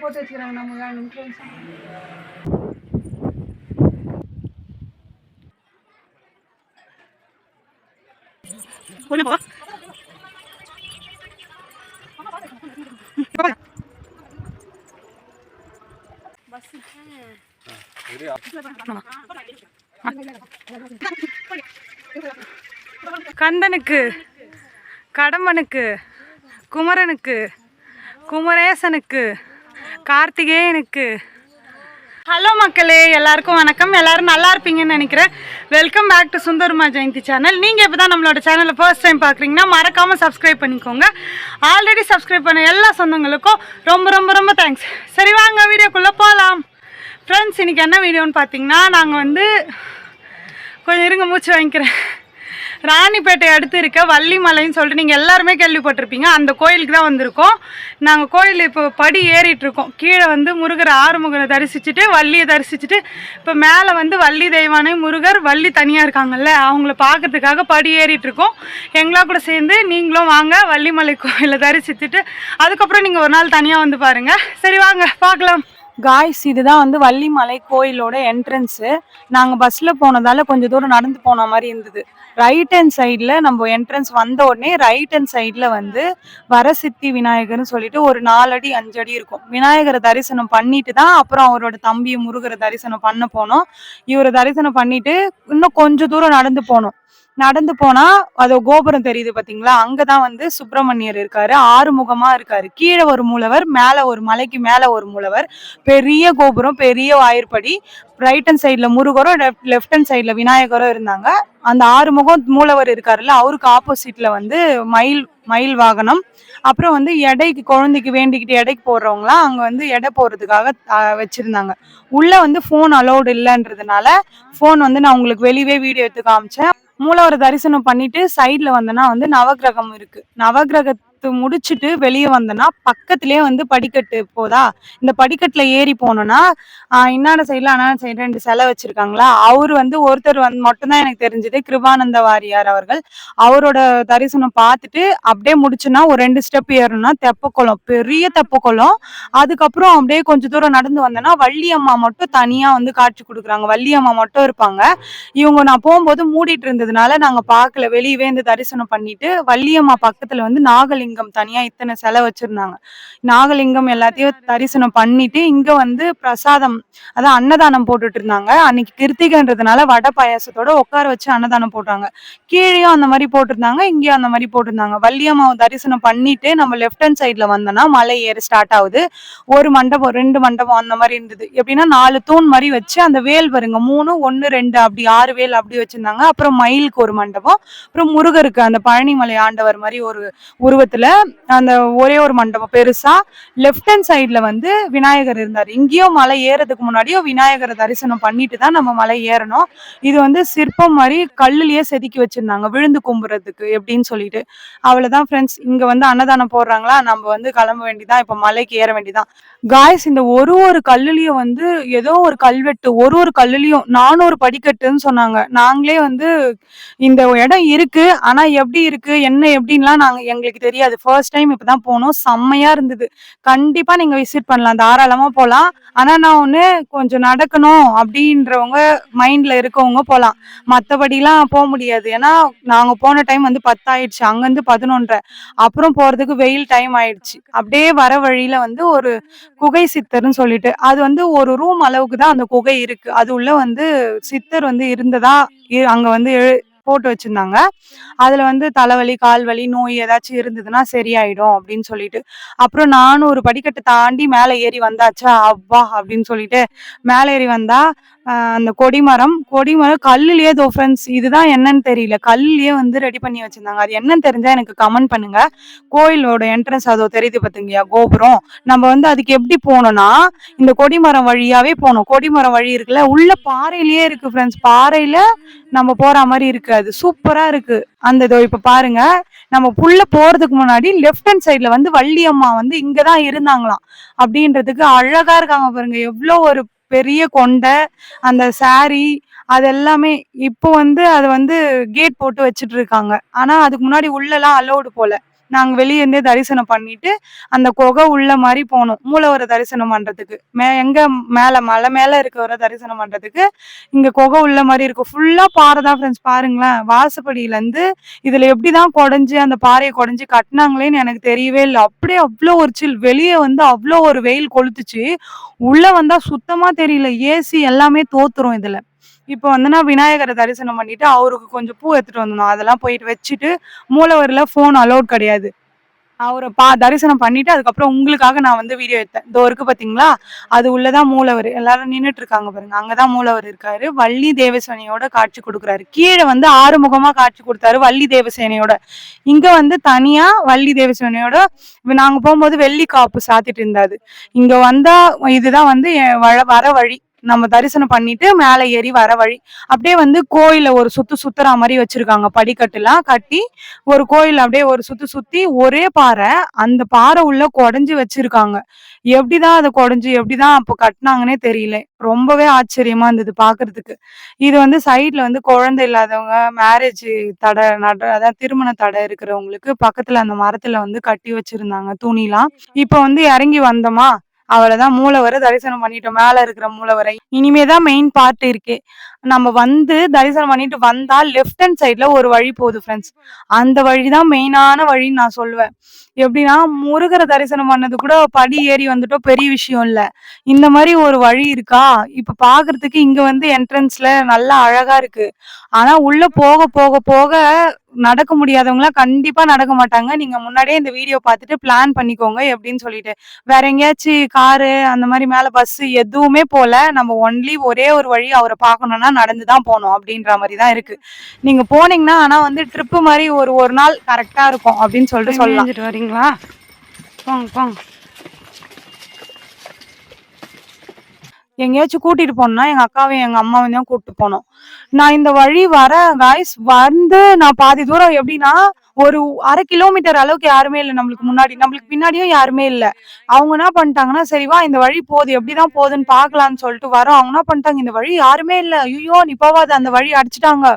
போட்டு வச்சுக்கிறாங்க நம்ம இன்ஃப்ளூயன்ஸ். கந்தனுக்கு, கடம்பனுக்கு, குமரனுக்கு, குமரேசனுக்கு, கார்த்திகேயனுக்கு. ஹலோ மக்களே, எல்லாருக்கும் வணக்கம். எல்லாரும் நல்லா இருப்பீங்கன்னு நினைக்கிறேன். Welcome back to Sundarma Jayanthi channel. நீங்கள் இப்போ தான் நம்மளோட சேனலை ஃபர்ஸ்ட் டைம் பார்க்குறீங்கன்னா மறக்காமல் சப்ஸ்கிரைப் பண்ணிக்கோங்க. ஆல்ரெடி சப்ஸ்கிரைப் பண்ண எல்லா சொந்தங்களுக்கும் ரொம்ப ரொம்ப ரொம்ப தேங்க்ஸ். சரி வாங்க வீடியோக்குள்ளே போகலாம். ஃப்ரெண்ட்ஸ், இன்றைக்கி என்ன வீடியோன்னு பார்த்தீங்கன்னா, நாங்கள் வந்து கொஞ்சம் இருங்க மூச்சு வாங்கிக்கிறேன். ராணிப்பேட்டை அடுத்து இருக்க வள்ளிமலைன்னு சொல்லிட்டு நீங்கள் எல்லாருமே கேள்விப்பட்டிருப்பீங்க. அந்த கோயிலுக்கு தான் வந்திருக்கோம். நாங்கள் கோயில் இப்போ படி ஏறிட்டுருக்கோம். கீழே வந்து முருகர் ஆறுமுகரை தரிசிச்சுட்டு வள்ளியை தரிசிச்சுட்டு இப்போ மேலே வந்து வள்ளி தெய்வானை முருகர் வள்ளி தனியாக இருக்காங்கல்ல, அவங்கள பார்க்கறதுக்காக படி ஏறிட்டுருக்கோம். எங்களா கூட சேர்ந்து நீங்களும் வாங்க வள்ளிமலை கோயிலை தரிசிச்சுட்டு அதுக்கப்புறம் நீங்கள் ஒரு நாள் தனியாக வந்து பாருங்கள். சரி வாங்க பார்க்கலாம். காய்ஸ், இதுதான் வந்து வள்ளிமலை கோயிலோட என்ட்ரன்ஸு. நாங்கள் பஸ்ஸில் போனதால் கொஞ்சம் தூரம் நடந்து போன மாதிரி இருந்தது. ரைட் ஹேண்ட் சைடில் நம்ம என்ட்ரன்ஸ் வந்த உடனே ரைட் ஹேண்ட் சைடில் வந்து வரசித்தி விநாயகர்னு சொல்லிட்டு ஒரு 4 அடி 5 அடி இருக்கும். விநாயகரை தரிசனம் பண்ணிட்டு தான் அப்புறம் அவரோட தம்பியை முருகரை தரிசனம் பண்ண போனோம். இவரை தரிசனம் பண்ணிட்டு இன்னும் கொஞ்சம் தூரம் நடந்து போனோம். நடந்து போனா அது கோபுரம் தெரியுது பாத்தீங்களா, அங்கதான் வந்து சுப்பிரமணியர் இருக்காரு. 6 முகமா இருக்காரு. கீழே ஒரு மூலவர், மேல ஒரு மலைக்கு மேல ஒரு மூலவர், பெரிய கோபுரம், பெரிய வாயிற்படி. ரைட் ஹேண்ட் சைட்ல முருகரும் லெஃப்ட் ஹேண்ட் சைட்ல விநாயகரும் இருந்தாங்க. அந்த 6 முகம் மூலவர் இருக்காருல்ல, அவருக்கு ஆப்போசிட்ல வந்து மயில் வாகனம். அப்புறம் வந்து எடைக்கு குழந்தைக்கு வேண்டிக்கிட்டு எடைக்கு போடுறவங்களாம் அங்க வந்து எடை போடுறதுக்காக வச்சிருந்தாங்க. உள்ள வந்து போன் அலௌடு இல்லைன்றதுனால போன் வந்து நான் உங்களுக்கு வெளியே வீடியோ எடுத்து காமிச்சேன். மூலவரை தரிசனம் பண்ணிட்டு சைட்ல வந்தனா வந்து நவகிரகம் இருக்கு. நவகிரகத்தை முடிச்சுட்டு வெளியே வந்தனா பக்கத்திலேயே வந்து படிக்கட்டு போதா. இந்த படிக்கட்டுல ஏறி போனோம்னா இன்னான சைட்ல அண்ணான சைடு 2 சிலை வச்சிருக்காங்களா. அவரு வந்து ஒருத்தர் வந்து மட்டும்தான் எனக்கு தெரிஞ்சது, கிருபானந்த வாரியார் அவர்கள். அவரோட தரிசனம் பார்த்துட்டு அப்படியே முடிச்சுன்னா ஒரு 2 ஸ்டெப் ஏறணும்னா தெப்பக்குளம், பெரிய தெப்பக்குளம். அதுக்கப்புறம் அப்படியே கொஞ்சம் தூரம் நடந்து வந்தேன்னா வள்ளியம்மா மட்டும் தனியா வந்து காட்சி கொடுக்குறாங்க. வள்ளியம்மா மட்டும் இருப்பாங்க. இவங்க நான் போகும்போது மூடிட்டு இருந்ததுனால நாங்க பார்க்கல. வெளியவே இந்த தரிசனம் பண்ணிட்டு வள்ளியம்மா பக்கத்துல வந்து நாகலிங்கம் தனியா இத்தனை சிலை வச்சிருந்தாங்க. நாகலிங்கம் எல்லாத்தையும் தரிசனம் பண்ணிட்டு இங்க வந்து பிரசாதம், அதான் அன்னதானம் போட்டுட்டு இருந்தாங்க. அன்னைக்கு கிருத்திகைன்றதுனால வடை பாயாசத்தோட உட்கார வச்சு அன்னதானம் போட்டாங்க. கீழேயும் அந்த மாதிரி போட்டிருந்தாங்க, இங்கேயும் அந்த மாதிரி போட்டிருந்தாங்க. வள்ளியம்மாவை தரிசனம் பண்ணிட்டு நம்ம லெஃப்ட் ஹேண்ட் சைட்ல வந்தோம்னா மலை ஏற ஸ்டார்ட் ஆகுது. ஒரு மண்டபம் 2 மண்டபம் அந்த மாதிரி இருந்தது. எப்படின்னா 4 தூண் மாதிரி வச்சு அந்த வேல் வருங்க 3 1 2 அப்படி 6 வேல் அப்படி வச்சிருந்தாங்க. அப்புறம் மயிலுக்கு ஒரு மண்டபம், அப்புறம் முருகருக்கு அந்த பழனிமலை ஆண்டவர் மாதிரி ஒரு உருவத்துல அந்த ஒரே ஒரு மண்டபம் பெருசா. லெஃப்ட் ஹேண்ட் சைட்ல வந்து விநாயகர் இருந்தார். இங்கேயும் மலை ஏறதுக்கு முன்னாடியும் விநாயகரை தரிசனம் பண்ணிட்டு தான் நம்ம மலை ஏறணும். இது வந்து சிற்பம் மாதிரி கல்லுலயே செதுக்கி வச்சிருந்தாங்க விழுந்து கும்புறதுக்கு எப்படின்னு சொல்லிட்டு. அவ்வளவுதான் ஃப்ரெண்ட்ஸ். இங்க வந்து அன்னதானம் போடுறாங்களா, நம்ம வந்து கிளம்ப வேண்டியதான். இப்ப மலைக்கு ஏற வேண்டியதான். காய்ஸ், இந்த ஒரு கல்லுலயும் வந்து ஏதோ ஒரு கல்வெட்டு, ஒரு கல்லுலயும் 400 படிக்கட்டுன்னு சொன்னாங்க. நாங்களே வந்து இந்த இடம் இருக்கு, ஆனா எப்படி இருக்கு என்ன எப்படின்லாம் எங்களுக்கு தெரியாது. ஃபர்ஸ்ட் டைம் இப்பதான் போனோம். செம்மையா இருந்தது. கண்டிப்பா நீங்க விசிட் பண்ணலாம், தாராளமா போலாம். ஆனா நான் ஒண்ணு கொஞ்சம் நடக்கணும் அப்படின்றவங்க மைண்ட்ல இருக்கவங்க போலாம், மத்தபடிலாம் போக முடியாது. ஏன்னா நாங்க போன டைம் வந்து 10 ஆயிடுச்சு, அங்க இருந்து 11:30. அப்புறம் போறதுக்கு வெயில் டைம் ஆயிடுச்சு. அப்படியே வர வழியில வந்து ஒரு குகை சித்தர்ன்னு சொல்லிட்டு, அது வந்து ஒரு ரூம் அளவுக்கு தான் அந்த குகை இருக்கு. அது உள்ள வந்து சித்தர் வந்து இருந்ததா அங்க வந்து போட்டு வச்சிருந்தாங்க. அதுல வந்து தலைவலி கால்வலி நோய் ஏதாச்சும் இருந்ததுன்னா சரியாயிடும் அப்படின்னு சொல்லிட்டு. அப்புறம் 400 படிக்கட்டு தாண்டி மேல ஏறி வந்தாச்சா, அப்பா அப்படின்னு சொல்லிட்டு மேல ஏறி வந்தா அந்த கொடிமரம் கல்லுலயே தோ ஃப்ரெண்ட்ஸ், இதுதான் என்னன்னு தெரியல, கல்லுலயே வந்து ரெடி பண்ணி வச்சிருந்தாங்க. அது என்னன்னு தெரிஞ்சா எனக்கு கமெண்ட் பண்ணுங்க. கோயிலோட என்ட்ரன்ஸ் அதோ தெரியுது பாத்தீங்களா கோபுரம். நம்ம வந்து அதுக்கு எப்படி போனோம்னா இந்த கொடிமரம் வழியாவே போனோம். கொடிமரம் வழி இருக்குல்ல, உள்ள பாறையிலேயே இருக்கு ஃப்ரெண்ட்ஸ். பாறையில நம்ம போற மாதிரி இருக்கு. அது சூப்பரா இருக்கு. அந்த இதோ இப்ப பாருங்க, நம்ம புள்ள போறதுக்கு முன்னாடி லெஃப்ட் ஹேண்ட் சைட்ல வந்து வள்ளியம்மா வந்து இங்கதான் இருந்தாங்களாம் அப்படின்றதுக்கு அழகா இருக்காங்க பாருங்க. எவ்வளவு ஒரு பெரிய கொண்டை, அந்த சாரி, அது எல்லாமே. இப்போ வந்து அது வந்து கேட் போட்டு வச்சுட்டு இருக்காங்க. ஆனா அதுக்கு முன்னாடி உள்ள எல்லாம் அலோடு போல. நாங்க வெளிய இருந்தே தரிசனம் பண்ணிட்டு அந்த குகை உள்ள மாதிரி போனோம் மூலவரை தரிசனம் பண்றதுக்கு. எங்க மேல மலை மேல இருக்கவரை தரிசனம் பண்றதுக்கு இங்க குகை உள்ள மாதிரி இருக்கும். ஃபுல்லா பாறை தான் ஃப்ரெண்ட்ஸ். பாருங்களேன், வாசப்படியில இருந்து இதுல எப்படிதான் குடஞ்சு அந்த பாறையை குடஞ்சு கட்டினாங்களேன்னு எனக்கு தெரியவே இல்லை. அப்படியே அவ்வளோ ஒரு சில். வெளியே வந்து அவ்வளோ ஒரு வெயில் கொளுத்துச்சு, உள்ள வந்தா சுத்தமா தெரியல. ஏசி எல்லாமே தோத்துரும் இதுல. இப்போ வந்து நான் விநாயகரை தரிசனம் பண்ணிட்டு அவருக்கு கொஞ்சம் பூ எடுத்துட்டு வந்தோம். அதெல்லாம் போயிட்டு வச்சுட்டு மூலவரில் ஃபோன் அலோட் கிடையாது. அவரை தரிசனம் பண்ணிட்டு அதுக்கப்புறம் உங்களுக்காக நான் வந்து வீடியோ எடுத்தேன். இதோ இருக்கு பாத்தீங்களா, அது உள்ளதான் மூலவர். எல்லாரும் நின்றுட்டு இருக்காங்க பாருங்க, அங்கதான் மூலவர் இருக்காரு. வள்ளி தேவசேனையோட காட்சி கொடுக்குறாரு. கீழே வந்து ஆறுமுகமா காட்சி கொடுத்தாரு வள்ளி தேவசேனையோட. இங்க வந்து தனியா வள்ளி தேவசேனையோட நாங்க போகும்போது வெள்ளி காப்பு சாத்திட்டு இருந்தாரு. இங்க வந்தா இதுதான் வந்து வர வழி. நம்ம தரிசனம் பண்ணிட்டு மேல ஏறி வர வழி. அப்படியே வந்து கோயில ஒரு சுத்துற மாதிரி வச்சிருக்காங்க. படிக்கட்டு எல்லாம் கட்டி ஒரு கோயில் அப்படியே ஒரு சுத்தி ஒரே பாறை. அந்த பாறை உள்ள குடஞ்சு வச்சிருக்காங்க. எப்படிதான் அதை குடஞ்சு எப்படிதான் அப்போ கட்டினாங்கன்னே தெரியல. ரொம்பவே ஆச்சரியமா இருந்தது பாக்குறதுக்கு. இது வந்து சைட்ல வந்து குழந்தை இல்லாதவங்க, மேரேஜ் தடை அதாவது திருமண தடை இருக்கிறவங்களுக்கு பக்கத்துல அந்த மரத்துல வந்து கட்டி வச்சிருந்தாங்க துணிலாம். இப்ப வந்து இறங்கி வந்தோமா, அவ்வளவுதான், மூலவரை தரிசனம் பண்ணிட்டோம். மேல இருக்கிற மூலவரை. இனிமேதான் மெயின் பார்ட் இருக்கு. நம்ம வந்து தரிசனம் பண்ணிட்டு வந்தா லெஃப்ட் ஹேண்ட் சைட்ல ஒரு வழி போகுது ஃப்ரெண்ட்ஸ். அந்த வழிதான் மெயினான வழின்னு நான் சொல்லுவேன். எப்படின்னா, முருகரை தரிசனம் பண்ணது கூட படி ஏறி வந்துட்டோம், பெரிய விஷயம் இல்ல. இந்த மாதிரி ஒரு வழி இருக்கா இப்ப பாக்குறதுக்கு. இங்க வந்து என்ட்ரன்ஸ்ல நல்லா அழகா இருக்கு. ஆனா உள்ள போக போக போக நடக்க முடியாதவங்க கண்டிப்பா நடக்க மாட்டாங்க. நீங்க முன்னாடியே இந்த வீடியோ பார்த்துட்டு பிளான் பண்ணிக்கோங்க எப்படின்னு சொல்லிட்டு. வேற எங்கேயாச்சும் காரு அந்த மாதிரி மேல பஸ் எதுவுமே போல. நம்ம ஒன்லி ஒரே ஒரு வழி அவரை பார்க்கணும்னா நடந்துதான் போனோம் அப்படின்ற மாதிரி தான் இருக்கு. நீங்க போனீங்கன்னா ஆனா வந்து ட்ரிப்பு மாதிரி ஒரு நாள் கரெக்டா இருக்கும் அப்படின்னு சொல்லிட்டு சொல்லலாம். வரீங்களா? போங்க போங்க. எங்கேயாச்சும் கூட்டிட்டு போனோம்னா எங்க அக்காவையும் எங்க அம்மாவையும் தான் கூட்டிட்டு போனோம். நான் இந்த வழி வர காய்ஸ் வந்து நான் பாதி தூரம் எப்படின்னா ஒரு 1/2 கிலோமீட்டர் அளவுக்கு யாருமே இல்லை. நம்மளுக்கு முன்னாடி நம்மளுக்கு பின்னாடியும் யாருமே இல்லை. அவங்க என்ன பண்ணிட்டாங்கன்னா, சரிவா இந்த வழி போகுது எப்படிதான் போகுதுன்னு பாக்கலாம்னு சொல்லிட்டு வரோம். அவங்க என்ன பண்ணிட்டாங்க, இந்த வழி யாருமே இல்லை, ஐயோ நீ போவாது, அந்த வழி அடிச்சுட்டாங்க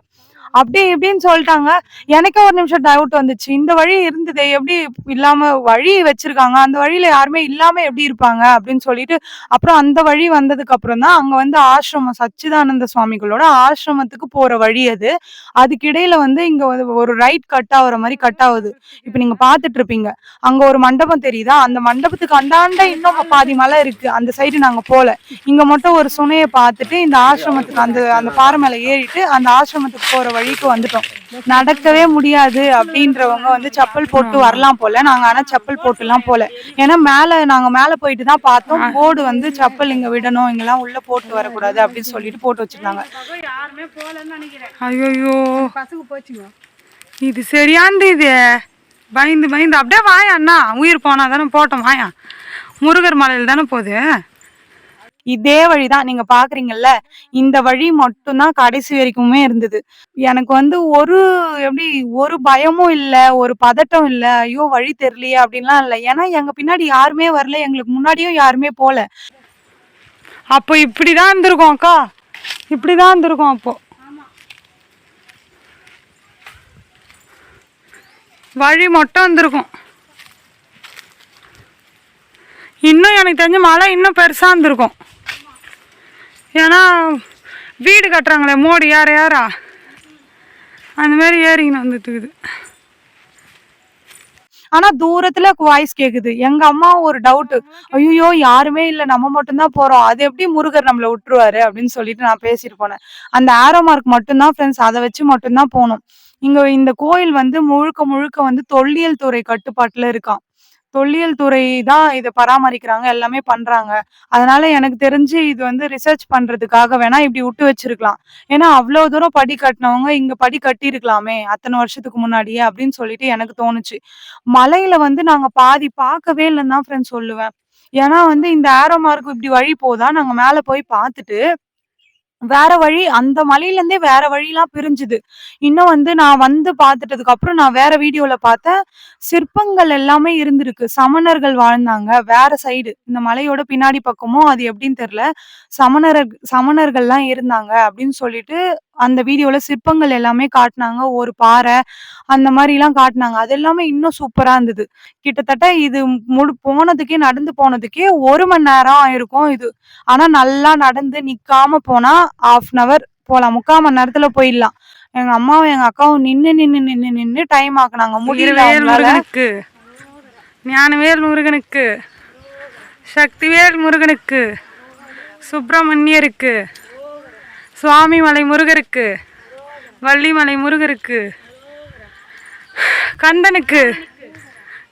அப்படி இப்படின்னு சொல்லிட்டாங்க. எனக்கே ஒரு நிமிஷம் டவுட் வந்துச்சு, இந்த வழி இருந்தது எப்படி இல்லாம வழி வச்சிருக்காங்க, அந்த வழியில யாருமே இல்லாம எப்படி இருப்பாங்க அப்படின்னு சொல்லிட்டு. அப்புறம் அந்த வழி வந்ததுக்கு அப்புறம் தான் அங்க வந்து ஆசிரமம், சச்சிதானந்த சுவாமிகளோட ஆசிரமத்துக்கு போற வழி அது. அதுக்கு இடையில வந்து இங்க ஒரு ரைட் கட் ஆகுற மாதிரி கட் ஆகுது. இப்ப நீங்க பாத்துட்டு இருப்பீங்க, அங்க ஒரு மண்டபம் தெரியுதா, அந்த மண்டபத்துக்கு அந்தாண்ட இன்னும் பாதி மலை இருக்கு. அந்த சைடு நாங்க போல. இங்க மட்டும் ஒரு சுனையை பார்த்துட்டு இந்த ஆசிரமத்துக்கு அந்த அந்த பாறை மேல ஏறிட்டு அந்த ஆசிரமத்துக்கு போற வழிக்கு வந்துட்டோம். நடக்கவே முடியாது அப்படின்றவங்க வந்து செப்பல் போட்டு வரலாம் போல. நாங்க ஆனா செப்பல் போட்டு எல்லாம் போல. ஏன்னா நாங்க மேல போயிட்டு தான் பார்த்தோம். போர்டு வந்து செப்பல் இங்க விடணும், இங்கெல்லாம் உள்ள போட்டு வரக்கூடாது அப்படின்னு சொல்லிட்டு போட்டு வச்சிருந்தாங்க. ஐயோ பசங்க போச்சுங்க. இது சரியானது. இது பயந்து பயந்து அப்படியே வாயா அண்ணா, உயிர் போனா தானே போட்டோம், வாயா. முருகர் மலையில தானே போகுது. இதே வழிதான் நீங்க பாக்குறீங்கல்ல, இந்த வழி மட்டும்தான் கடைசி வரைக்குமே இருந்தது. எனக்கு வந்து எப்படி ஒரு பயமும் இல்ல, ஒரு பதட்டம் இல்ல, ஐயோ வழி தெரியலையே அப்படின்லாம் இல்ல. ஏன்னா எங்க பின்னாடி யாருமே வரல, எங்களுக்கு முன்னாடியும் யாருமே போல. அப்போ இப்படிதான் இருந்திருக்கும் அக்கா, இப்படிதான் இருந்திருக்கும் அப்போ. வழி மட்டும் இருந்திருக்கும். இன்னும் எனக்கு தெரிஞ்ச மழை இன்னும் பெருசா இருந்திருக்கும். ஏன்னா வீடு கட்டுறாங்களே மோடி யாரா அந்த மாதிரி ஏறிங்கன்னு வந்துட்டுக்குது. ஆனா தூரத்துல வாய்ஸ் கேக்குது. எங்க அம்மா ஒரு டவுட், ஐயோ யாருமே இல்ல, நம்ம மட்டும்தான் போறோம், அது எப்படி முருகர் நம்மள விட்டுருவாரு அப்படின்னு சொல்லிட்டு நான் பேசிட்டு போனேன். அந்த ஆரோ மார்க் மட்டும்தான் ஃப்ரெண்ட்ஸ், அதை வச்சு மட்டும்தான் போனோம். இங்க இந்த கோயில் வந்து முழுக்க முழுக்க வந்து தொல்லியல் துறை கட்டுப்பாட்டுல இருக்கான். தொல்லியல் துறை தான் இதை பராமரிக்கிறாங்க, எல்லாமே பண்றாங்க. அதனால எனக்கு தெரிஞ்சு இது வந்து ரிசர்ச் பண்றதுக்காக வேணா இப்படி விட்டு வச்சிருக்கலாம். ஏன்னா அவ்வளவு தூரம் படி கட்டினவங்க இங்க படி கட்டி இருக்கலாமே அத்தனை வருஷத்துக்கு முன்னாடியே அப்படின்னு சொல்லிட்டு எனக்கு தோணுச்சு. மலையில வந்து நாங்க பாதி பார்க்கவே இல்லைன்னு தான் ஃப்ரெண்ட்ஸ் சொல்லுவேன். ஏன்னா வந்து இந்த ஆரோ மார்க் இப்படி வழி போதா, நாங்க மேல போய் பார்த்துட்டு வேற வழி, அந்த மலையில இருந்தே வேற வழியெல்லாம் பிரிஞ்சுது. இன்னும் வந்து நான் வந்து பார்த்துட்டதுக்கு அப்புறம் நான் வேற வீடியோல பார்த்தேன், சிற்பங்கள் எல்லாமே இருந்திருக்கு. சமணர்கள் வாழ்ந்தாங்க வேற சைடு, இந்த மலையோட பின்னாடி பக்கமும் அது எப்படின்னு தெரியல. சமணர்கள்லாம் இருந்தாங்க அப்படின்னு சொல்லிட்டு அந்த வீடியோல சிற்பங்கள் எல்லாமே காட்டுனாங்க. ஒரு பாறை அந்த மாரிலாம் காட்டுனாங்க. அது எல்லாமே இன்னும் சூப்பரா இருந்தது. கிட்டத்தட்ட இது போனதுக்கே நடந்து போனதுக்கே 1 மணி நேரம் ஆயிருக்கும் இது. ஆனா நல்லா நடந்து நிக்காம போனா 1/2 அன் ஹவர் போலாம். 3/4 மணி நேரத்துல போயிடலாம். எங்க அம்மாவும் எங்க அக்காவும் நின்னு டைம் ஆக்குனாங்க. முடியல அவங்களால. முருகனுக்கு, ஞானவேல் முருகனுக்கு, சக்திவேல் முருகனுக்கு, சுப்பிரமணியருக்கு, சுவாமிமலை முருகருக்கு, வள்ளிமலை முருகருக்கு, கந்தனுக்கு,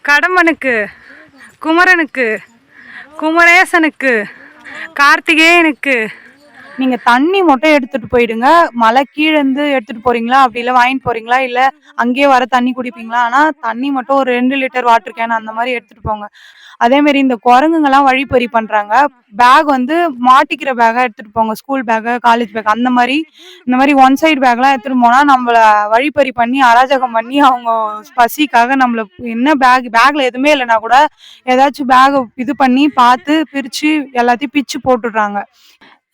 கடம்பனுக்கு, குமரனுக்கு, குமரேசனுக்கு, கார்த்திகேயனுக்கு. நீங்க தண்ணி மட்டும் எடுத்துட்டு போயிடுங்க. மலை கீழ இருந்து எடுத்துட்டு போறீங்களா? அப்படி இல்ல வாங்கிட்டு போறீங்களா? இல்ல அங்கேயே வர தண்ணி குடிப்பீங்களா? ஆனா தண்ணி மட்டும் ஒரு 2 லிட்டர் வாட்டர் கேன் அந்த மாதிரி எடுத்துட்டு போங்க. அதே மாதிரி இந்த குரங்குங்கெல்லாம் வழிப்பறி பண்றாங்க. பேக் வந்து மாட்டிக்கிற பேக்கா எடுத்துட்டு போங்க. ஸ்கூல் பேக், காலேஜ் பேக் அந்த மாதிரி இந்த மாதிரி ஒன் சைடு பேக்லாம் எடுத்துட்டு போனா நம்மள வழிப்பறி பண்ணி அராஜகம் பண்ணி அவங்க பசிக்காக நம்மள என்ன பேக்ல எதுவுமே இல்லைன்னா கூட ஏதாச்சும் பேக் இது பண்ணி பார்த்து பிரிச்சு எல்லாத்தையும் பிச்சு போட்டுடுறாங்க.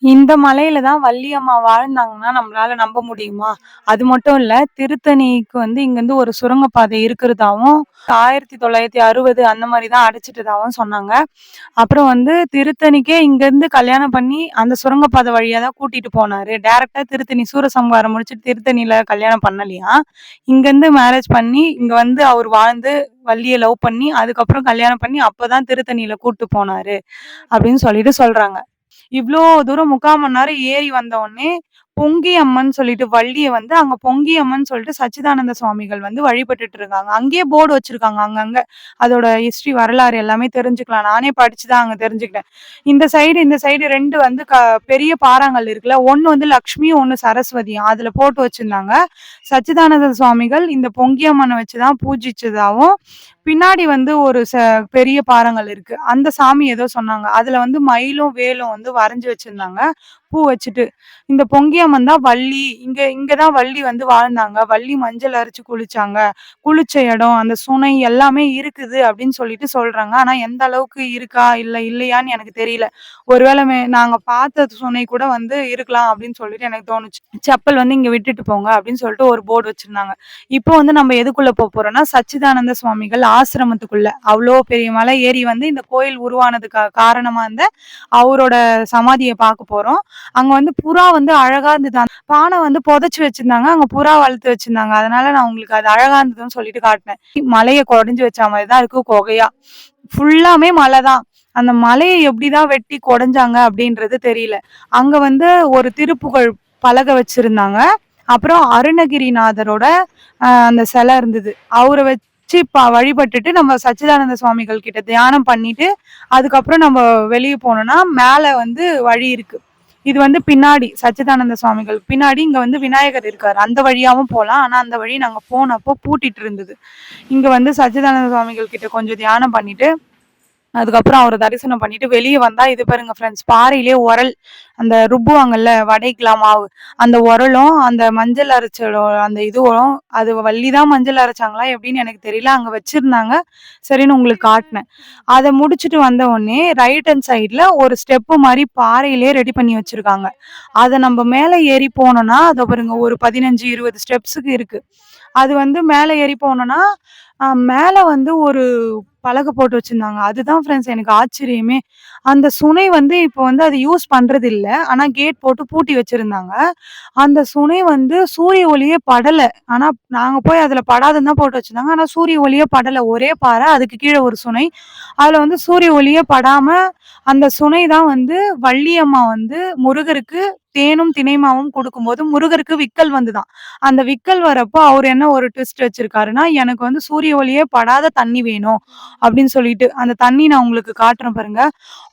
இந்த மலையில தான் வள்ளியம்மா வாழ்ந்தாங்கன்னா நம்மளால நம்ப முடியுமா? அது மட்டும் இல்ல, திருத்தணிக்கு வந்து இங்கேருந்து ஒரு சுரங்கப்பாதை இருக்கிறதாவும் 1960 அந்த மாதிரி தான் அடைச்சிட்டதாவும் சொன்னாங்க. அப்புறம் வந்து திருத்தணிக்கே இங்கேருந்து கல்யாணம் பண்ணி அந்த சுரங்கப்பாதை வழியா தான் கூட்டிட்டு போனாரு. டைரக்டா திருத்தணி சூரசம்ஹாரம் முடிச்சுட்டு திருத்தணியில கல்யாணம் பண்ணலையாம். இங்கேருந்து மேரேஜ் பண்ணி இங்க வந்து அவர் வாழ்ந்து வள்ளிய லவ் பண்ணி அதுக்கப்புறம் கல்யாணம் பண்ணி அப்பதான் திருத்தணியில கூட்டு போனாரு அப்படின்னு சொல்லிட்டு சொல்றாங்க. இவ்ளோ தூரம் 3/4 மணி நேரம் ஏறி வந்த உடனே பொங்கி அம்மன் சொல்லிட்டு வள்ளிய வந்து அங்க பொங்கி அம்மன் சொல்லிட்டு சச்சிதானந்த சுவாமிகள் வந்து வழிபட்டுட்டு இருக்காங்க. அங்கேயே போர்டு வச்சிருக்காங்க அங்கங்க. அதோட ஹிஸ்டரி வரலாறு எல்லாமே தெரிஞ்சுக்கலாம். நானே படிச்சுதான் அங்க தெரிஞ்சுக்கிட்டேன். இந்த சைடு 2 வந்து பெரிய பாறாங்கல் இருக்குல்ல. ஒண்ணு வந்து லக்ஷ்மி, ஒண்ணு சரஸ்வதியும் அதுல போட்டு வச்சிருந்தாங்க. சச்சிதானந்த சுவாமிகள் இந்த பொங்கி அம்மனை வச்சுதான் பூஜிச்சதாவும், பின்னாடி வந்து ஒரு பெரிய பாறாங்கல் இருக்கு. அந்த சாமி ஏதோ சொன்னாங்க. அதுல வந்து மயிலும் வேலும் வந்து வரைஞ்சு வச்சிருந்தாங்க. பூ வச்சுட்டு. இந்த பொங்கியம்மன் தான் வள்ளி. இங்கதான் வள்ளி வந்து வாழ்ந்தாங்க. வள்ளி மஞ்சள் அரைச்சு குளிச்சாங்க. குளிச்ச இடம், அந்த சுனை எல்லாமே இருக்குது அப்படின்னு சொல்லிட்டு சொல்றாங்க. ஆனா எந்த அளவுக்கு இருக்கா இல்லையான்னு எனக்கு தெரியல. ஒருவேளை நாங்க பார்த்த சுனை கூட வந்து இருக்கலாம் அப்படின்னு சொல்லிட்டு எனக்கு தோணுச்சு. செப்பல் வந்து இங்க விட்டுட்டு போங்க அப்படின்னு சொல்லிட்டு ஒரு போர்டு வச்சிருந்தாங்க. இப்போ வந்து நம்ம எதுக்குள்ள போறோம்னா சச்சிதானந்த சுவாமிகள் ஆசிரமத்துக்குள்ள. அவ்வளோ பெரிய மலை ஏறி வந்து இந்த கோயில் உருவானதுக்கு காரணமா இருந்த அவரோட சமாதியை பார்க்க போறோம். அங்க வந்து புறா வந்து அழகா இருந்தது. பானை வந்து புதைச்சு வச்சிருந்தாங்க. அங்க புறா வளர்த்து வச்சிருந்தாங்க. அதனால நான் உங்களுக்கு அது அழகா இருந்ததுன்னு சொல்லிட்டு காட்டினேன். மலையை குடைஞ்சு வச்ச மாதிரிதான் இருக்கு குகையா. ஃபுல்லாமே மலைதான். அந்த மலையை எப்படிதான் வெட்டி குடைஞ்சாங்க அப்படின்றது தெரியல. அங்க வந்து ஒரு திருப்புகழ் பலகை வச்சிருந்தாங்க. அப்புறம் அருணகிரிநாதரோட அந்த சிலை இருந்தது. அவரை வச்சு வழிபட்டுட்டு நம்ம சச்சிதானந்த சுவாமிகள் கிட்ட தியானம் பண்ணிட்டு அதுக்கப்புறம் நம்ம வெளியே போனோம்னா மேல வந்து வழி இருக்கு. இது வந்து பின்னாடி சச்சிதானந்த சுவாமிகள் பின்னாடி இங்க வந்து விநாயகர் இருக்காரு. அந்த வழியாவும் போலாம். ஆனா அந்த வழி நாங்க போனப்போ பூட்டிட்டு இருந்தது. இங்க வந்து சச்சிதானந்த சுவாமிகள் கிட்ட கொஞ்சம் தியானம் பண்ணிட்டு அதுக்கப்புறம் அவரை தரிசனம் பண்ணிட்டு வெளியே வந்தா இது பாருங்க ஃப்ரெண்ட்ஸ், பாறையிலே உரல் அந்த ருப்புவாங்கல்ல வடைக்கலாம் மாவு, அந்த உரலும் அந்த மஞ்சள் அரைச்சலும் அந்த இதுவும் அது வள்ளிதான் மஞ்சள் அரைச்சாங்களா எப்படின்னு எனக்கு தெரியல. அங்க வச்சிருந்தாங்க. சரின்னு உங்களுக்கு காட்டினேன். அதை முடிச்சுட்டு வந்த உடனே ரைட் ஹேண்ட் சைட்ல ஒரு ஸ்டெப்பு மாதிரி பாறையிலே ரெடி பண்ணி வச்சிருக்காங்க. அதை நம்ம மேல ஏறி போனோம்னா அதை பாருங்க ஒரு 15-20 ஸ்டெப்ஸுக்கு இருக்கு. அது வந்து மேல ஏறி போனோம்னா மேல வந்து ஒரு பலகை போட்டு வச்சிருந்தாங்க. அதுதான் ஃப்ரெண்ட்ஸ் எனக்கு ஆச்சரியமே. அந்த சுனை வந்து இப்போ வந்து அது யூஸ் பண்றது இல்ல. ஆனா கேட் போட்டு பூட்டி வச்சிருந்தாங்க. அந்த சுனை வந்து சூரிய ஒளியே படல. ஆனா நாங்க போய் அதுல படாதுன்னு தான் போட்டு வச்சிருந்தாங்க. ஆனா சூரிய ஒளியே படல. ஒரே பாறை, அதுக்கு கீழே ஒரு சுனை. அதுல வந்து சூரிய ஒளியே படாம அந்த சுனை தான் வந்து வள்ளியம்மா வந்து முருகருக்கு தேனும் தினைமாவும் கொடுக்கும்போது முருகருக்கு விக்கல் வந்துதான். அந்த விக்கல் வரப்போ அவர் என்ன ஒரு ட்விஸ்ட் வச்சிருக்காருன்னா, எனக்கு வந்து சூரிய ஒளியே படாத தண்ணி வேணும் அப்படின்னு சொல்லிட்டு அந்த தண்ணி நான் உங்களுக்கு காட்டுறேன் பாருங்க.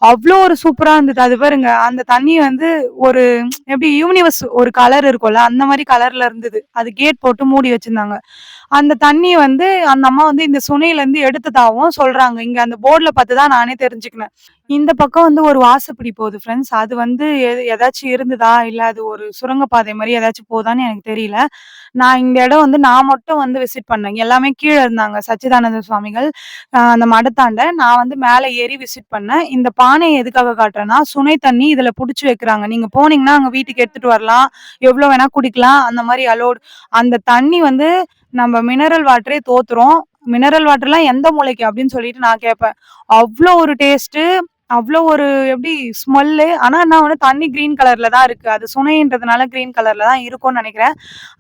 அவ்வளோ ஒரு சூப்பரா இருந்தது. அது பாருங்க அந்த தண்ணி வந்து ஒரு எப்படி யூனிவர்ஸ் ஒரு கலர் இருக்கும்ல அந்த மாதிரி கலர்ல இருந்தது. அது கேட் போட்டு மூடி வச்சிருந்தாங்க. அந்த தண்ணி வந்து அந்த அம்மா வந்து இந்த சுனையிலேருந்து எடுத்ததாகவும் சொல்கிறாங்க. இங்கே அந்த போர்டில் பார்த்து தான் நானே தெரிஞ்சுக்கினேன். இந்த பக்கம் வந்து ஒரு வாசப்படி போகுது ஃப்ரெண்ட்ஸ். அது வந்து ஏதாச்சும் இருந்ததா, இல்லை அது ஒரு சுரங்கப்பாதை மாதிரி ஏதாச்சும் போதான்னு எனக்கு தெரியல. நான் இந்த இடம் வந்து நான் மட்டும் வந்து விசிட் பண்ணேன். எல்லாமே கீழே இருந்தாங்க. சச்சிதானந்த சுவாமிகள் அந்த மடத்தாண்ட. நான் வந்து மேலே ஏறி விசிட் பண்ணேன். இந்த பானையை எதுக்காக காட்டுறேன்னா, சுனை தண்ணி இதில் புடிச்சு வைக்கிறாங்க. நீங்க போனீங்கன்னா அங்க வீட்டுக்கு எடுத்துட்டு வரலாம். எவ்வளோ வேணா குடிக்கலாம். அந்த மாதிரி அலோடு. அந்த தண்ணி வந்து நம்ம மினரல் வாட்டரே தோத்துரும். மினரல் வாட்டர்லாம் எந்த மூளைக்கு அப்படின்னு சொல்லிட்டு நான் கேட்பேன். அவ்வளோ ஒரு டேஸ்ட்டு, அவ்வளோ ஒரு எப்படி ஸ்மெல்லு. ஆனா நான் வந்து தண்ணி கிரீன் கலர்ல தான் இருக்கு. அது சுனைன்றதுனால கிரீன் கலர்ல தான் இருக்கும்னு நினைக்கிறேன்.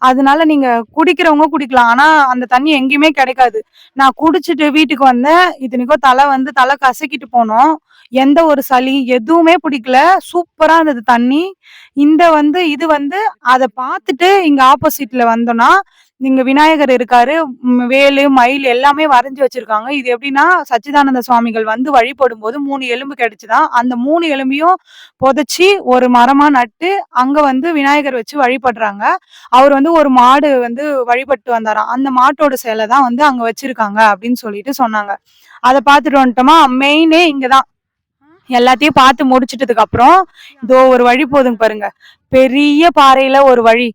அதனால நீங்க குடிக்கிறவங்க குடிக்கலாம். ஆனா அந்த தண்ணி எங்கேயுமே கிடைக்காது. நான் குடிச்சிட்டு வீட்டுக்கு வந்தேன். இத்தனைக்கும் தலை கசக்கிட்டு போனோம். எந்த ஒரு சளி எதுவுமே பிடிக்கல. சூப்பரா இருந்தது தண்ணி. இது வந்து அத பார்த்துட்டு இங்க ஆப்போசிட்ல வந்தோம்னா, இங்க விநாயகர் இருக்காரு. வேலு, மயில் எல்லாமே வரைஞ்சு வச்சிருக்காங்க. இது எப்படின்னா, சச்சிதானந்த சுவாமிகள் வந்து வழிபடும்போது 3 எலும்பு கிடைச்சுதாம். அந்த 3 எலும்பையும் புதைச்சி ஒரு மரமா நட்டு, அங்க வந்து விநாயகர் வச்சு வழிபடுறாங்க. அவர் வந்து ஒரு மாடு வந்து வழிபட்டு வந்தாராம். அந்த மாட்டோட சிலை தான் வந்து அங்க வச்சிருக்காங்க அப்படின்னு சொல்லிட்டு சொன்னாங்க. அத பார்த்துட்டு வந்துட்டோமா, மெயினே இங்கதான். எல்லாத்தையும் பார்த்து முடிச்சிட்டதுக்கு அப்புறம் இதோ ஒரு வழி போதுங்க பாருங்க. பெரிய பாறையில ஒரு வழி.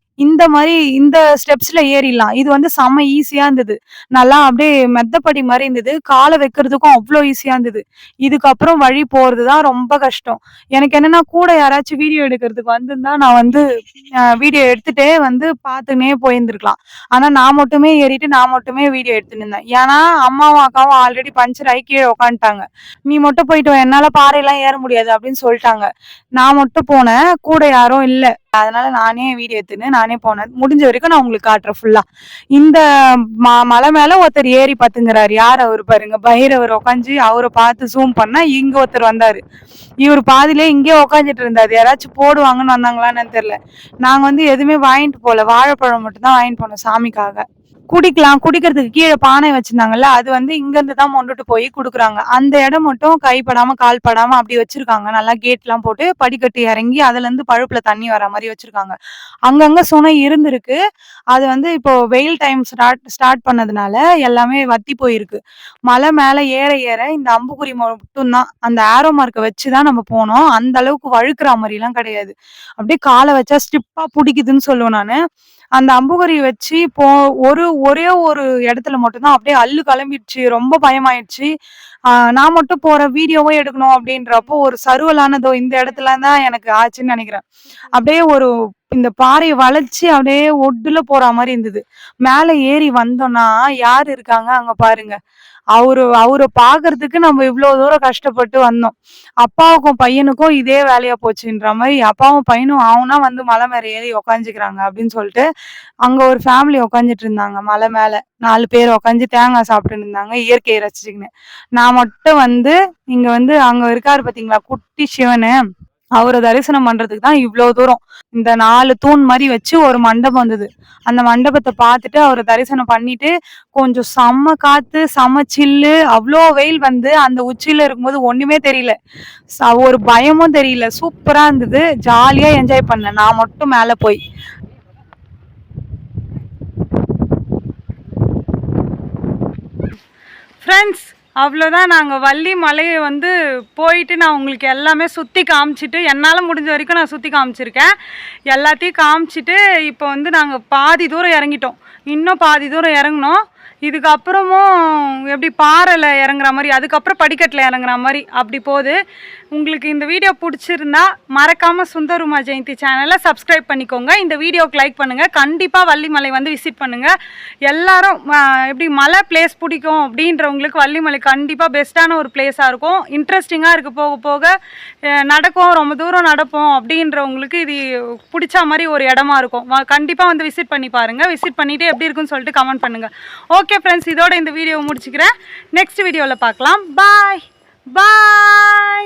இந்த ஸ்டெப்ஸ்ல ஏறிடலாம். இது வந்து செம்ம ஈஸியா இருந்தது. நல்லா அப்படியே மெத்தப்படி மாதிரி இருந்தது. காலை வைக்கிறதுக்கும் அவ்வளோ ஈஸியா இருந்தது. இதுக்கப்புறம் வழி போறதுதான் ரொம்ப கஷ்டம். எனக்கு என்னன்னா, கூட யாராச்சும் வீடியோ எடுக்கிறதுக்கு வந்திருந்தா நான் வந்து வீடியோ எடுத்துட்டே வந்து பார்த்துனே போயிருந்துருக்கலாம். ஆனா நான் மட்டுமே ஏறிட்டு நான் மட்டுமே வீடியோ எடுத்துட்டு இருந்தேன். ஏன்னா அம்மாவும் அக்காவும் ஆல்ரெடி பஞ்சர் ஆகி கீழே உட்காந்துட்டாங்க. நீ மட்டும் போயிட்டு வா, என்னால பாறையெல்லாம் ஏற முடியாது அப்படின்னு சொல்லிட்டாங்க. நான் மட்டும் போனேன். கூட யாரும் இல்ல. அதனால நானே வீடியோ எடுத்துன்னு நானே போனேன். முடிஞ்ச வரைக்கும் நான் உங்களுக்கு காட்டுறேன் ஃபுல்லா. இந்த மலை மேல ஒருத்தர் ஏறி பாத்துங்கிறாரு. யார் அவரு பாருங்க, பைரவர் உட்காந்து. அவரை பார்த்து ஜூம் பண்ணா இங்க ஒருத்தர் வந்தாரு. இவர் பாதிலே இங்கே உக்காந்துட்டு இருந்தாரு. யாராச்சும் போடுவாங்கன்னு வந்தாங்களான்னு தெரியல. நாங்க வந்து எதுவுமே வாங்கிட்டு போல. வாழைப்பழம் மட்டும் தான் வாங்கிட்டு போனோம் சாமிக்காக. குடிக்கிறதுக்கு கீழே பானை வச்சிருந்தாங்கல்ல, அது வந்து இங்க இருந்து தான் கொண்டுட்டு போய் குடுக்குறாங்க. அந்த இடம் மட்டும் கைப்படாம கால் படாம அப்படி வச்சிருக்காங்க. நல்லா கேட் எல்லாம் போட்டு படிக்கட்டு இறங்கி அதுல இருந்து பழுப்புல தண்ணி வர மாதிரி வச்சிருக்காங்க. அங்கங்க சுனை இருந்திருக்கு. அது வந்து இப்போ வெயில் டைம் ஸ்டார்ட் பண்ணதுனால எல்லாமே வத்தி போயிருக்கு. மலை மேல ஏற ஏற இந்த அம்புக்குறி மட்டும்தான். அந்த ஆரோ மார்க்கை வச்சுதான் நம்ம போனோம். அந்த அளவுக்கு வழுக்கிற மாதிரி எல்லாம் கிடையாது. அப்படியே காலை வச்சா ஸ்டிப்பா பிடிக்குதுன்னு சொல்லுவேன் நானு. அந்த அம்புகுறி வச்சு ஒரே ஒரு இடத்துல மட்டும்தான் அப்படியே அல்லு கிளம்பிடுச்சு. ரொம்ப பயமாயிடுச்சு. நான் மட்டும் போறேன், வீடியோவும் எடுக்கணும் அப்படின்றப்போ ஒரு சருவலானதோ இந்த இடத்துல தான் எனக்கு ஆச்சுன்னு நினைக்கிறேன். அப்படியே இந்த பாறையை வளைச்சு அப்படியே ஒட்டுல போற மாதிரி இருந்தது. மேல ஏறி வந்தோம்னா யாரு இருக்காங்க அங்க பாருங்க. அவரை பாக்குறதுக்கு நம்ம இவ்வளவு தூரம் கஷ்டப்பட்டு வந்தோம். அப்பாவுக்கும் பையனுக்கும் இதே வேலையா போச்சுன்ற மாதிரி அப்பாவும் பையனும் அவனா வந்து மலை மேல ஏறி உக்காந்துக்கிறாங்க அப்படின்னு சொல்லிட்டு அங்க ஒரு ஃபேமிலி உக்காந்துட்டு இருந்தாங்க. மலை மேல 4 பேர் உக்காந்து தேங்காய் சாப்பிட்டு இருந்தாங்க, இயற்கையை ரசிச்சுக்கின்னு. நான் மட்டும் வந்து இங்க வந்து அங்க இருக்காரு பாத்தீங்களா குட்டி சிவனு, அவரை தரிசனம் பண்றதுக்கு தான் இவ்வளவு தூரம். இந்த 4 தூண் மாதிரி வச்சு ஒரு மண்டபம் வந்தது. அந்த மண்டபத்தை பார்த்துட்டு அவரை தரிசனம் பண்ணிட்டு கொஞ்சம் செம்ம காத்து, செம்ம சில்லு. அவ்வளோ வெயில் வந்து அந்த உச்சியில இருக்கும்போது ஒண்ணுமே தெரியல. ஒரு பயமும் தெரியல. சூப்பரா இருந்தது. ஜாலியா என்ஜாய் பண்ணேன் நான் மட்டும் மேல போய். ஃப்ரெண்ட்ஸ், அவ்வளோதான். நாங்கள் வள்ளி மலையை வந்து போயிட்டு நான் உங்களுக்கு எல்லாமே சுற்றி காமிச்சிட்டு, என்னால் முடிஞ்ச வரைக்கும் நான் சுற்றி காமிச்சிருக்கேன். எல்லாத்தையும் காமிச்சிட்டு இப்போ வந்து நாங்கள் பாதி தூரம் இறங்கிட்டோம். இன்னும் பாதி தூரம் இறங்கினோம். இதுக்கப்புறமும் எப்படி பாறையில் இறங்குற மாதிரி, அதுக்கப்புறம் படிக்கட்டில் இறங்குற மாதிரி அப்படி போகுது. உங்களுக்கு இந்த வீடியோ பிடிச்சிருந்தா மறக்காமல் சுந்தர் உமா ஜெயந்தி சேனலை சப்ஸ்கிரைப் பண்ணிக்கோங்க. இந்த வீடியோவுக்கு லைக் பண்ணுங்கள். கண்டிப்பாக வள்ளிமலை வந்து விசிட் பண்ணுங்கள். எல்லாரும் எப்படி மலை பிளேஸ் பிடிக்கும் அப்படின்றவங்களுக்கு வள்ளிமலை கண்டிப்பாக பெஸ்ட்டான ஒரு பிளேஸாக இருக்கும். இன்ட்ரெஸ்டிங்காக இருக்குது. போக போக நடக்கும், ரொம்ப தூரம் நடப்போம் அப்படின்றவங்களுக்கு இது பிடிச்ச மாதிரி ஒரு இடமா இருக்கும். கண்டிப்பாக வந்து விசிட் பண்ணி பாருங்கள். விசிட் பண்ணிவிட்டு எப்படி இருக்குன்னு சொல்லிட்டு கமெண்ட் பண்ணுங்கள். ஓகே ஃப்ரெண்ட்ஸ், இதோட இந்த வீடியோவை முடிச்சுக்கிறேன். நெக்ஸ்ட் வீடியோவில் பார்க்கலாம். பாய் பாய்.